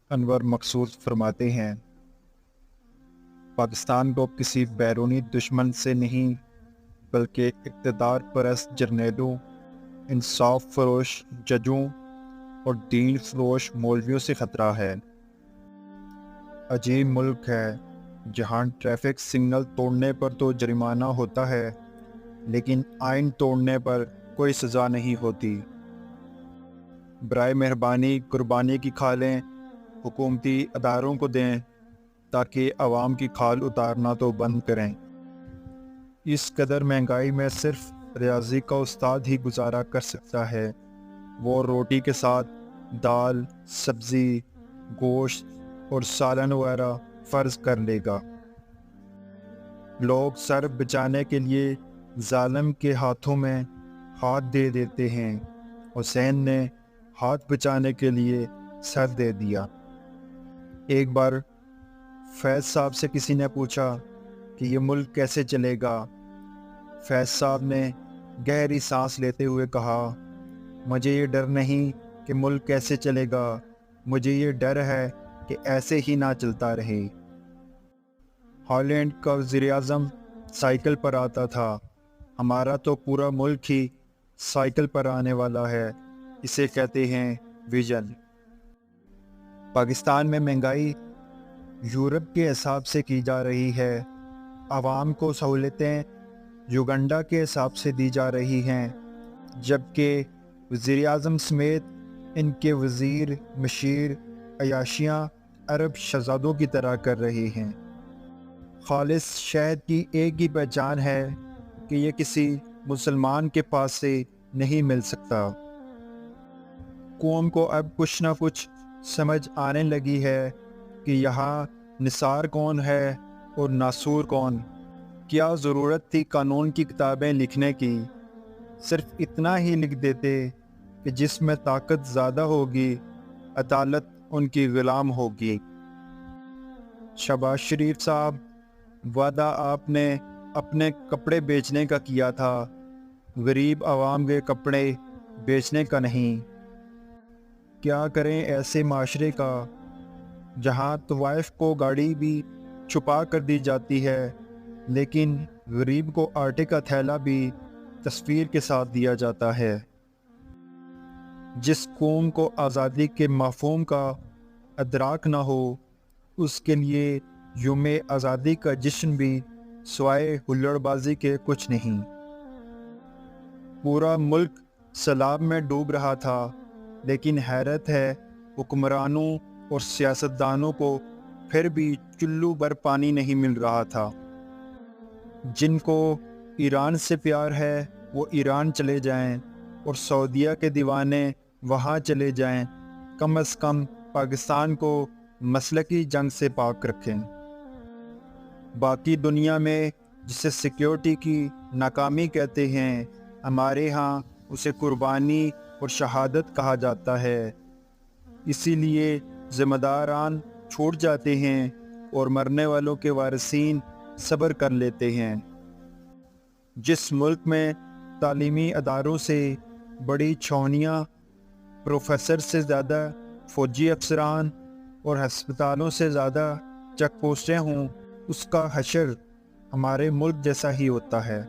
انور مقصود فرماتے ہیں، پاکستان کو کسی بیرونی دشمن سے نہیں بلکہ اقتدار پرست جرنیلوں، انصاف فروش ججوں اور دین فروش مولویوں سے خطرہ ہے۔ عجیب ملک ہے جہاں ٹریفک سگنل توڑنے پر تو جرمانہ ہوتا ہے لیکن آئین توڑنے پر کوئی سزا نہیں ہوتی۔ برائے مہربانی قربانی کی کھالیں حکومتی اداروں کو دیں تاکہ عوام کی کھال اتارنا تو بند کریں۔ اس قدر مہنگائی میں صرف ریاضی کا استاد ہی گزارا کر سکتا ہے۔ وہ روٹی کے ساتھ دال، سبزی، گوشت اور سالن وغیرہ فرض کر لے گا۔ لوگ سر بچانے کے لیے ظالم کے ہاتھوں میں ہاتھ دے دیتے ہیں۔ حسین نے ہاتھ بچانے کے لیے سر دے دیا۔ ایک بار فیض صاحب سے کسی نے پوچھا کہ یہ ملک کیسے چلے گا؟ فیض صاحب نے گہری سانس لیتے ہوئے کہا، مجھے یہ ڈر نہیں کہ ملک کیسے چلے گا، مجھے یہ ڈر ہے کہ ایسے ہی نہ چلتا رہے۔ ہالینڈ کا وزیر اعظم سائیکل پر آتا تھا، ہمارا تو پورا ملک ہی سائیکل پر آنے والا ہے، اسے کہتے ہیں ویژن۔ پاکستان میں مہنگائی یورپ کے حساب سے کی جا رہی ہے، عوام کو سہولتیں یوگنڈا کے حساب سے دی جا رہی ہیں، جبکہ وزیر اعظم سمیت ان کے وزیر مشیر عیاشیاں عرب شہزادوں کی طرح کر رہے ہیں۔ خالص شہد کی ایک ہی پہچان ہے کہ یہ کسی مسلمان کے پاس سے نہیں مل سکتا۔ قوم کو اب کچھ نہ کچھ سمجھ آنے لگی ہے کہ یہاں نثار کون ہے اور ناصور کون۔ کیا ضرورت تھی قانون کی کتابیں لکھنے کی؟ صرف اتنا ہی لکھ دیتے کہ جس میں طاقت زیادہ ہوگی عدالت ان کی غلام ہوگی۔ شہباز شریف صاحب، وعدہ آپ نے اپنے کپڑے بیچنے کا کیا تھا، غریب عوام کے کپڑے بیچنے کا نہیں۔ کیا کریں ایسے معاشرے کا جہاں طوائف کو گاڑی بھی چھپا کر دی جاتی ہے لیکن غریب کو آٹے کا تھیلا بھی تصویر کے ساتھ دیا جاتا ہے۔ جس قوم کو آزادی کے مفہوم کا ادراک نہ ہو اس کے لیے یوم آزادی کا جشن بھی سوائے ہلڑ بازی کے کچھ نہیں۔ پورا ملک سیلاب میں ڈوب رہا تھا لیکن حیرت ہے حکمرانوں اور سیاستدانوں کو پھر بھی چلو بھر پانی نہیں مل رہا تھا۔ جن کو ایران سے پیار ہے وہ ایران چلے جائیں اور سعودیہ کے دیوانے وہاں چلے جائیں، کم از کم پاکستان کو مسلکی جنگ سے پاک رکھیں۔ باقی دنیا میں جسے سیکیورٹی کی ناکامی کہتے ہیں، ہمارے ہاں اسے قربانی اور شہادت کہا جاتا ہے۔ اسی لیے ذمہ داران چھوٹ جاتے ہیں اور مرنے والوں کے وارثین صبر کر لیتے ہیں۔ جس ملک میں تعلیمی اداروں سے بڑی چھاؤنیاں، پروفیسر سے زیادہ فوجی افسران اور ہسپتالوں سے زیادہ چیک پوسٹیں ہوں، اس کا حشر ہمارے ملک جیسا ہی ہوتا ہے۔